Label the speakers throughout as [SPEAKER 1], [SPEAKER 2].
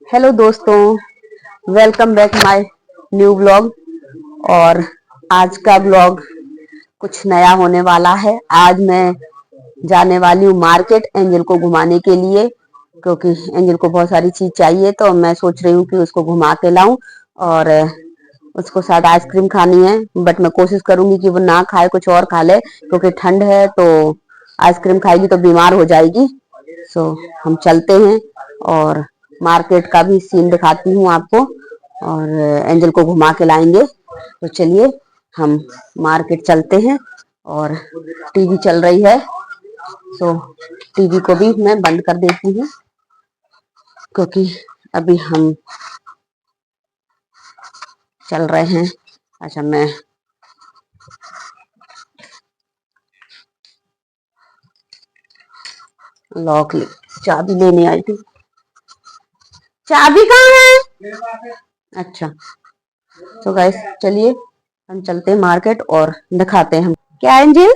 [SPEAKER 1] Hello दोस्तों, welcome back my new blog. और आज का ब्लॉग कुछ नया होने वाला है। आज मैं जाने वाली हूँ मार्केट एंजल को घुमाने के लिए, क्योंकि एंजल को बहुत सारी चीज चाहिए, तो मैं सोच रही हूँ कि उसको घुमा के लाऊं। और उसको शायद आइसक्रीम खानी है, बट मैं कोशिश करूंगी कि वो ना खाए, कुछ और खा ले, क्योंकि ठंड है तो आइसक्रीम खाएगी तो बीमार हो जाएगी। सो हम चलते हैं और मार्केट का भी सीन दिखाती हूँ आपको, और एंजल को घुमा के लाएंगे। तो चलिए हम मार्केट चलते हैं। और टीवी चल रही है, सो टीवी को भी मैं बंद कर देती हूँ, क्योंकि अभी हम चल रहे हैं। अच्छा, मैं लॉक चाबी लेने आई थी। चाबी कहाँ है? अच्छा, तो गाइस चलिए हम चलते हैं मार्केट और दिखाते हैं हम। क्या एंजिल?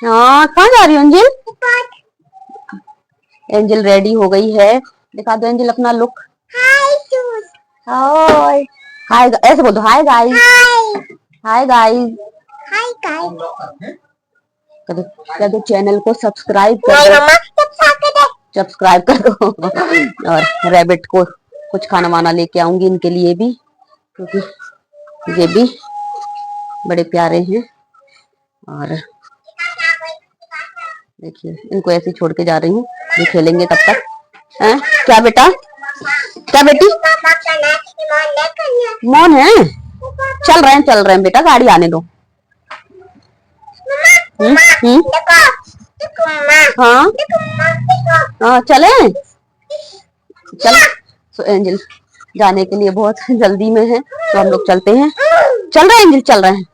[SPEAKER 1] हाँ, कहाँ जा रही हो एंजिल? एंजिल रेडी हो गई है। दिखा दो एंजिल अपना लुक। हाय हाय, ऐसे बोल दो, हाय गाइस। Hi guys. कह दो चैनल को सब्सक्राइब कर दो, सब्सक्राइब कर दो। और रैबिट को कुछ खाना वाना लेके आऊंगी इनके लिए भी, क्योंकि ये भी बड़े प्यारे हैं। और देखिए इनको ऐसे छोड़ के जा रही हूँ, ये खेलेंगे तब तक। हैं? क्या बेटा? क्या बेटी? मौन है? चल रहे हैं बेटा, गाड़ी आने दो। हम्म। हाँ हाँ, चले चल। सो एंजल जाने के लिए बहुत जल्दी में है, तो हम लोग चलते हैं। चल रहे हैं एंजल, चल रहे हैं।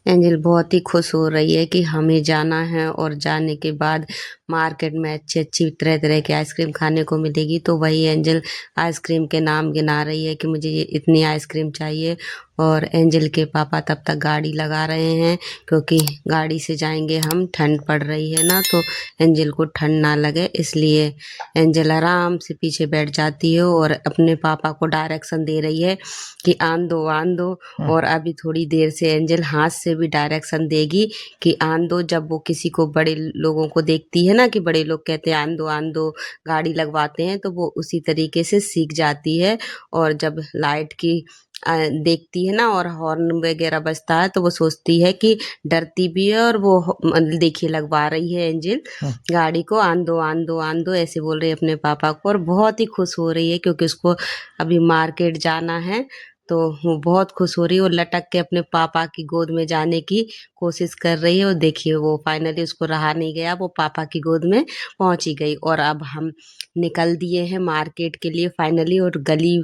[SPEAKER 1] एंजल बहुत ही खुश हो रही है कि हमें जाना है, और जाने के बाद मार्केट में अच्छी अच्छी तरह तरह की आइसक्रीम खाने को मिलेगी। तो वही एंजल आइसक्रीम के नाम गिना रही है कि मुझे ये इतनी आइसक्रीम चाहिए। और एंजल के पापा तब तक गाड़ी लगा रहे हैं, क्योंकि गाड़ी से जाएंगे हम, ठंड पड़ रही है ना, तो एंजल को ठंड ना लगे, इसलिए एंजल आराम से पीछे बैठ जाती है और अपने पापा को डायरेक्शन दे रही है कि आन दो आन दो। और अभी थोड़ी देर से एंजल हाथ से भी डायरेक्शन देगी कि आन दो। जब वो किसी को, बड़े लोगों को देखती है ना कि बड़े लोग कहते हैं आन दो गाड़ी लगवाते हैं, तो वो उसी तरीके से सीख जाती है। और जब लाइट की देखती है ना और हॉर्न वगैरह बजता है, तो वो सोचती है कि डरती भी है, और वो देखिए लगवा रही है एंजल गाड़ी को, आन दो ऐसे बोल रही है अपने पापा को। और बहुत ही खुश हो रही है, क्योंकि उसको अभी मार्केट जाना है, तो वो बहुत खुश हो रही है और लटक के अपने पापा की गोद में जाने की कोशिश कर रही है। और देखिए वो फाइनली, उसको रहा नहीं गया, वो पापा की गोद में पहुंच ही गई। और अब हम निकल दिए हैं मार्केट के लिए फाइनली। और गली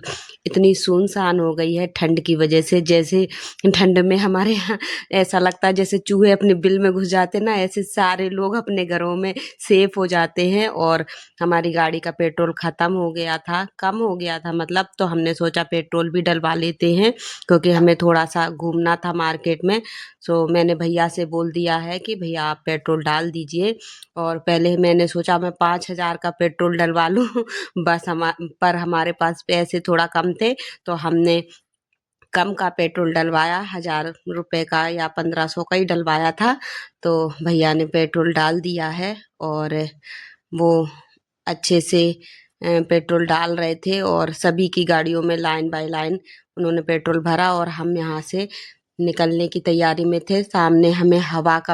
[SPEAKER 1] इतनी सुनसान हो गई है ठंड की वजह से, जैसे ठंड में हमारे यहाँ ऐसा लगता है जैसे चूहे अपने बिल में घुस जाते ना, ऐसे सारे लोग अपने घरों में सेफ हो जाते हैं। और हमारी गाड़ी का पेट्रोल ख़त्म हो गया था, कम हो गया था मतलब, तो हमने सोचा पेट्रोल भी डलवा लेते हैं, क्योंकि हमें थोड़ा सा घूमना था मार्केट में। सो मैंने भैया से बोल दिया है कि भैया आप पेट्रोल डाल दीजिए। और पहले मैंने सोचा मैं 5,000 का पेट्रोल डलवा लूँ बस पर हमारे पास पैसे थोड़ा कम थे, तो हमने कम का पेट्रोल डलवाया, 1,000 रुपये का या 1,500 का ही डलवाया था। तो भैया ने पेट्रोल डाल दिया है, और वो अच्छे से पेट्रोल डाल रहे थे, और सभी की गाड़ियों में लाइन बाय लाइन उन्होंने पेट्रोल भरा। और हम यहाँ से निकलने की तैयारी में थे। सामने हमें हवा का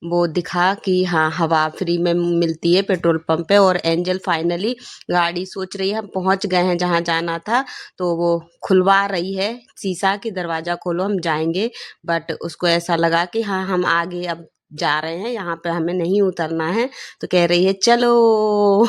[SPEAKER 1] वो दिखा कि हाँ हवा फ्री में मिलती है पेट्रोल पंप पे। और एंजल फाइनली गाड़ी सोच रही है, हम पहुंच गए हैं जहाँ जाना था, तो वो खुलवा रही है शीशा कि दरवाज़ा खोलो हम जाएंगे। बट उसको ऐसा लगा कि हाँ हम आगे अब जा रहे हैं, यहाँ पे हमें नहीं उतरना है, तो कह रही है चलो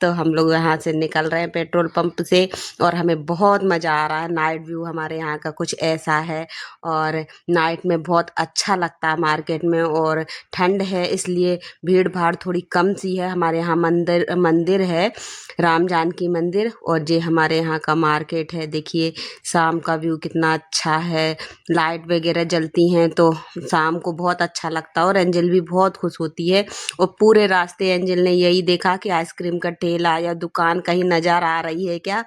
[SPEAKER 1] तो हम लोग यहाँ से निकल रहे हैं पेट्रोल पंप से, और हमें बहुत मज़ा आ रहा है। नाइट व्यू हमारे यहाँ का कुछ ऐसा है, और नाइट में बहुत अच्छा लगता है मार्केट में। और ठंड है इसलिए भीड़ भाड़ थोड़ी कम सी है। हमारे यहाँ मंदिर है, राम जानकी मंदिर, और ये हमारे यहाँ का मार्केट है। देखिए शाम का व्यू कितना अच्छा है, लाइट वगैरह जलती हैं तो शाम को बहुत अच्छा लगता है और एंजल भी बहुत खुश होती है। और पूरे रास्ते एंजल ने यही देखा कि आइसक्रीम का ठेला या दुकान कहीं नज़र आ रही है क्या,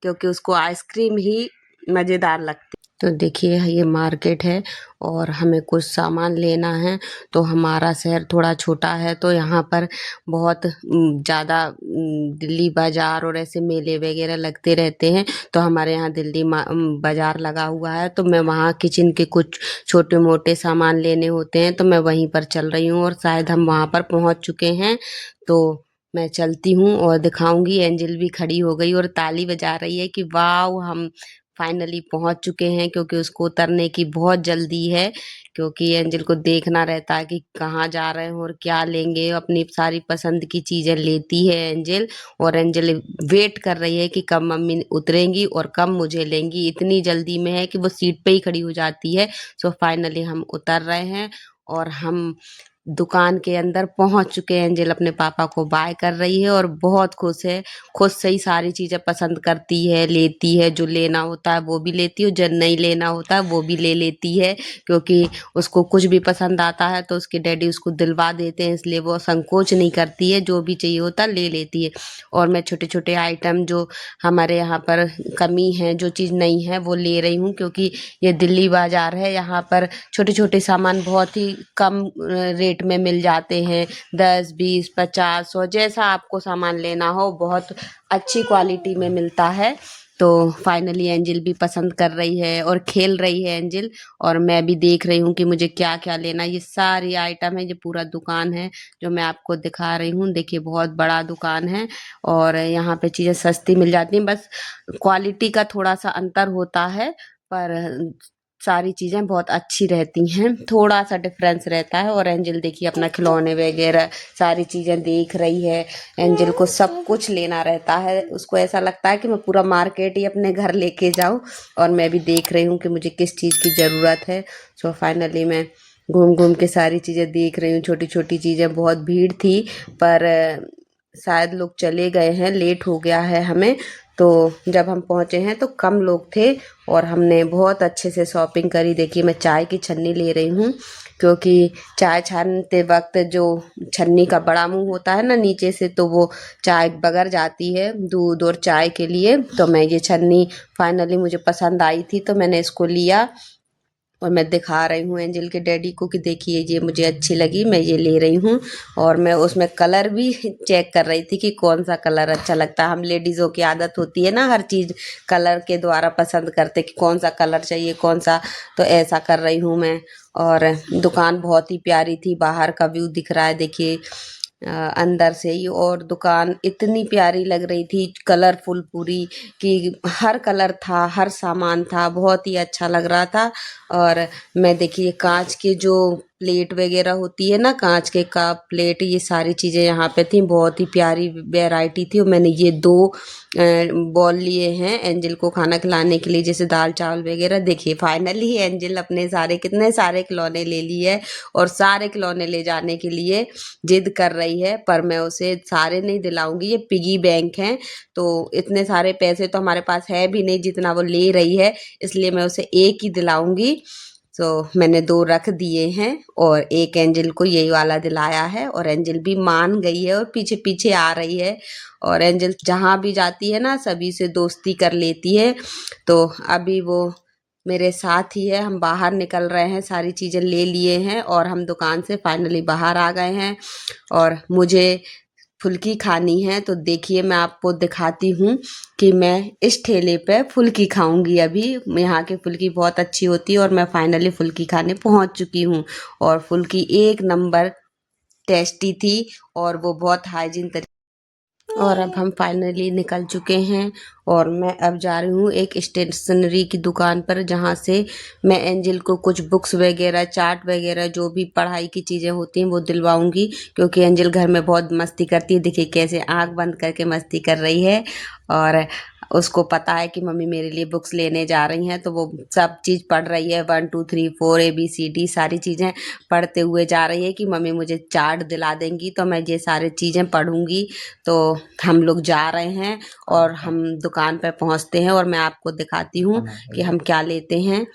[SPEAKER 1] क्योंकि उसको आइसक्रीम ही मज़ेदार लगती। तो देखिए ये मार्केट है और हमें कुछ सामान लेना है। तो हमारा शहर थोड़ा छोटा है तो यहाँ पर बहुत ज़्यादा दिल्ली बाज़ार और ऐसे मेले वगैरह लगते रहते हैं। तो हमारे यहाँ दिल्ली बाज़ार लगा हुआ है, तो मैं वहाँ किचन के कुछ छोटे मोटे सामान लेने होते हैं, तो मैं वहीं पर चल रही हूँ और शायद हम वहाँ पर पहुँच चुके हैं। तो मैं चलती हूँ और दिखाऊंगी। एंजल भी खड़ी हो गई और ताली बजा रही है कि वाह हम फाइनली पहुंच चुके हैं, क्योंकि उसको उतरने की बहुत जल्दी है। क्योंकि एंजल को देखना रहता है कि कहाँ जा रहे हैं और क्या लेंगे। अपनी सारी पसंद की चीज़ें लेती है एंजल, और एंजल वेट कर रही है कि कब मम्मी उतरेंगी और कब मुझे लेंगी। इतनी जल्दी में है कि वो सीट पे ही खड़ी हो जाती है। सो फाइनली हम उतर रहे हैं और हम दुकान के अंदर पहुंच चुके हैं। एंजल अपने पापा को बाय कर रही है और बहुत खुश है। खुद से ही सारी चीज़ें पसंद करती है, लेती है। जो लेना होता है वो भी लेती है, जो नहीं लेना होता है वो भी ले लेती है। क्योंकि उसको कुछ भी पसंद आता है तो उसके डैडी उसको दिलवा देते हैं, इसलिए वो संकोच नहीं करती है, जो भी चाहिए होता है ले लेती है। और मैं छोटे छोटे आइटम जो हमारे यहाँ पर कमी है, जो चीज़ नहीं है वो ले रही हूँ। क्योंकि ये दिल्ली बाज़ार है, यहाँ पर छोटे छोटे सामान बहुत ही कम रेट में मिल जाते हैं। 10, 20, 50, 100 जैसा आपको सामान लेना हो बहुत अच्छी क्वालिटी में मिलता है। तो फाइनली एंजल भी पसंद कर रही है और खेल रही है एंजल, और मैं भी देख रही हूँ कि मुझे क्या क्या लेना है। ये सारी आइटम है, ये पूरा दुकान है जो मैं आपको दिखा रही हूँ। देखिए बहुत बड़ा दुकान है और यहाँ पे चीज़ें सस्ती मिल जाती हैं, बस क्वालिटी का थोड़ा सा अंतर होता है। पर सारी चीज़ें बहुत अच्छी रहती हैं, थोड़ा सा डिफरेंस रहता है। और एंजल देखिए अपना खिलौने वगैरह सारी चीज़ें देख रही है। एंजल को सब कुछ लेना रहता है, उसको ऐसा लगता है कि मैं पूरा मार्केट ही अपने घर लेके जाऊं। और मैं भी देख रही हूँ कि मुझे किस चीज़ की ज़रूरत है। सो फाइनली मैं घूम घूम के सारी चीज़ें देख रही हूँ। छोटी छोटी चीज़ें, बहुत भीड़ थी पर शायद लोग चले गए हैं, लेट हो गया है हमें। तो जब हम पहुँचे हैं तो कम लोग थे और हमने बहुत अच्छे से शॉपिंग करी। देखिए मैं चाय की छन्नी ले रही हूँ, क्योंकि चाय छानते वक्त जो छन्नी का बड़ा मुंह होता है ना नीचे से, तो वो चाय बगर जाती है दूध और चाय के लिए। तो मैं ये छन्नी फाइनली मुझे पसंद आई थी तो मैंने इसको लिया और मैं दिखा रही हूँ एंजल के डैडी को कि देखिए ये मुझे अच्छी लगी, मैं ये ले रही हूँ। और मैं उसमें कलर भी चेक कर रही थी कि कौन सा कलर अच्छा लगता है। हम लेडीज़ों की आदत होती है ना, हर चीज़ कलर के द्वारा पसंद करते कि कौन सा कलर चाहिए कौन सा। तो ऐसा कर रही हूँ मैं। और दुकान बहुत ही प्यारी थी, बाहर का व्यू दिख रहा है देखिए अंदर से ही। और दुकान इतनी प्यारी लग रही थी, कलरफुल पूरी, कि हर कलर था, हर सामान था, बहुत ही अच्छा लग रहा था। और मैं देखिए कांच के जो प्लेट वगैरह होती है ना, कांच के कप प्लेट, ये सारी चीज़ें यहाँ पे थी, बहुत ही प्यारी वैरायटी थी। और मैंने ये 2 बॉल लिए हैं एंजल को खाना खिलाने के लिए, जैसे दाल चावल वगैरह। देखिए फाइनली एंजल अपने सारे कितने सारे खिलौने ले लिए है और सारे खिलौने ले जाने के लिए जिद कर रही है। पर मैं उसे सारे नहीं दिलाऊंगी, ये पिगी बैंक है तो इतने सारे पैसे तो हमारे पास है भी नहीं जितना वो ले रही है, इसलिए मैं उसे एक ही दिलाऊंगी। तो मैंने 2 रख दिए हैं और एक एंजल को यही वाला दिलाया है। और एंजल भी मान गई है और पीछे पीछे आ रही है। और एंजल जहाँ भी जाती है ना सभी से दोस्ती कर लेती है। तो अभी वो मेरे साथ ही है, हम बाहर निकल रहे हैं, सारी चीज़ें ले लिए हैं और हम दुकान से फाइनली बाहर आ गए हैं। और मुझे फुल्की खानी है, तो देखिए मैं आपको दिखाती हूँ कि मैं इस ठेले पे फुल्की खाऊंगी। अभी यहाँ की फुल्की बहुत अच्छी होती है और मैं फाइनली फुल्की खाने पहुँच चुकी हूँ। और फुल्की एक नंबर टेस्टी थी और वो बहुत हाइजीन तरीके। और अब हम फाइनली निकल चुके हैं और मैं अब जा रही हूँ एक स्टेशनरी की दुकान पर, जहाँ से मैं एंजल को कुछ बुक्स वगैरह, चार्ट वगैरह, जो भी पढ़ाई की चीज़ें होती हैं वो दिलवाऊंगी। क्योंकि एंजल घर में बहुत मस्ती करती है, देखिए कैसे आंख बंद करके मस्ती कर रही है। और उसको पता है कि मम्मी मेरे लिए बुक्स लेने जा रही हैं, तो वो सब चीज़ पढ़ रही है। 1 2 3 4 ABCD सारी चीज़ें पढ़ते हुए जा रही है कि मम्मी मुझे चार्ट दिला देंगी तो मैं ये सारी चीज़ें पढ़ूंगी। तो हम लोग जा रहे हैं और हम दुकान पर पहुंचते हैं और मैं आपको दिखाती हूँ कि हम क्या लेते हैं।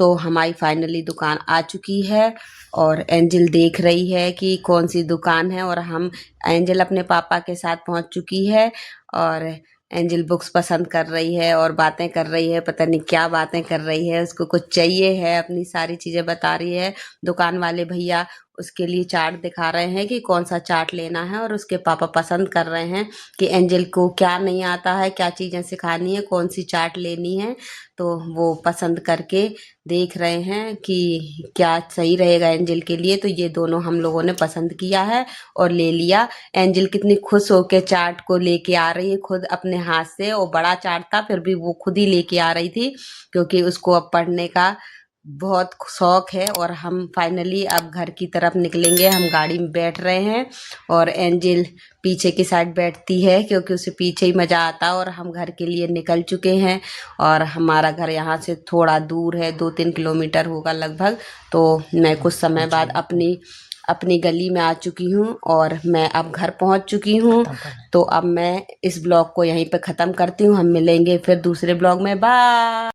[SPEAKER 1] तो हमारी फाइनली दुकान आ चुकी है और एंजल देख रही है कि कौन सी दुकान है। और एंजल अपने पापा के साथ पहुंच चुकी है और एंजल बुक्स पसंद कर रही है और बातें कर रही है, पता नहीं क्या बातें कर रही है, उसको कुछ चाहिए है, अपनी सारी चीज़ें बता रही है। दुकान वाले भैया उसके लिए चार्ट दिखा रहे हैं कि कौन सा चार्ट लेना है और उसके पापा पसंद कर रहे हैं कि एंजल को क्या नहीं आता है, क्या चीज़ें सिखानी है, कौन सी चार्ट लेनी है। तो वो पसंद करके देख रहे हैं कि क्या सही रहेगा एंजल के लिए। तो ये दोनों हम लोगों ने पसंद किया है और ले लिया। एंजल कितनी खुश होके चार्ट को लेके आ रही है खुद अपने हाथ से, और बड़ा चार्ट था फिर भी वो खुद ही लेके आ रही थी क्योंकि उसको अब पढ़ने का बहुत शौक है। और हम फाइनली अब घर की तरफ निकलेंगे, हम गाड़ी में बैठ रहे हैं और एंजल पीछे की साइड बैठती है क्योंकि उसे पीछे ही मज़ा आता है। और हम घर के लिए निकल चुके हैं और हमारा घर यहाँ से थोड़ा दूर है, 2-3 किलोमीटर होगा लगभग। तो मैं कुछ समय बाद अपनी गली में आ चुकी हूँ और मैं अब घर पहुँच चुकी हूँ। तो अब मैं इस ब्लॉग को यहीं पे ख़त्म करती हूँ। हम मिलेंगे फिर दूसरे ब्लॉग में। बाय।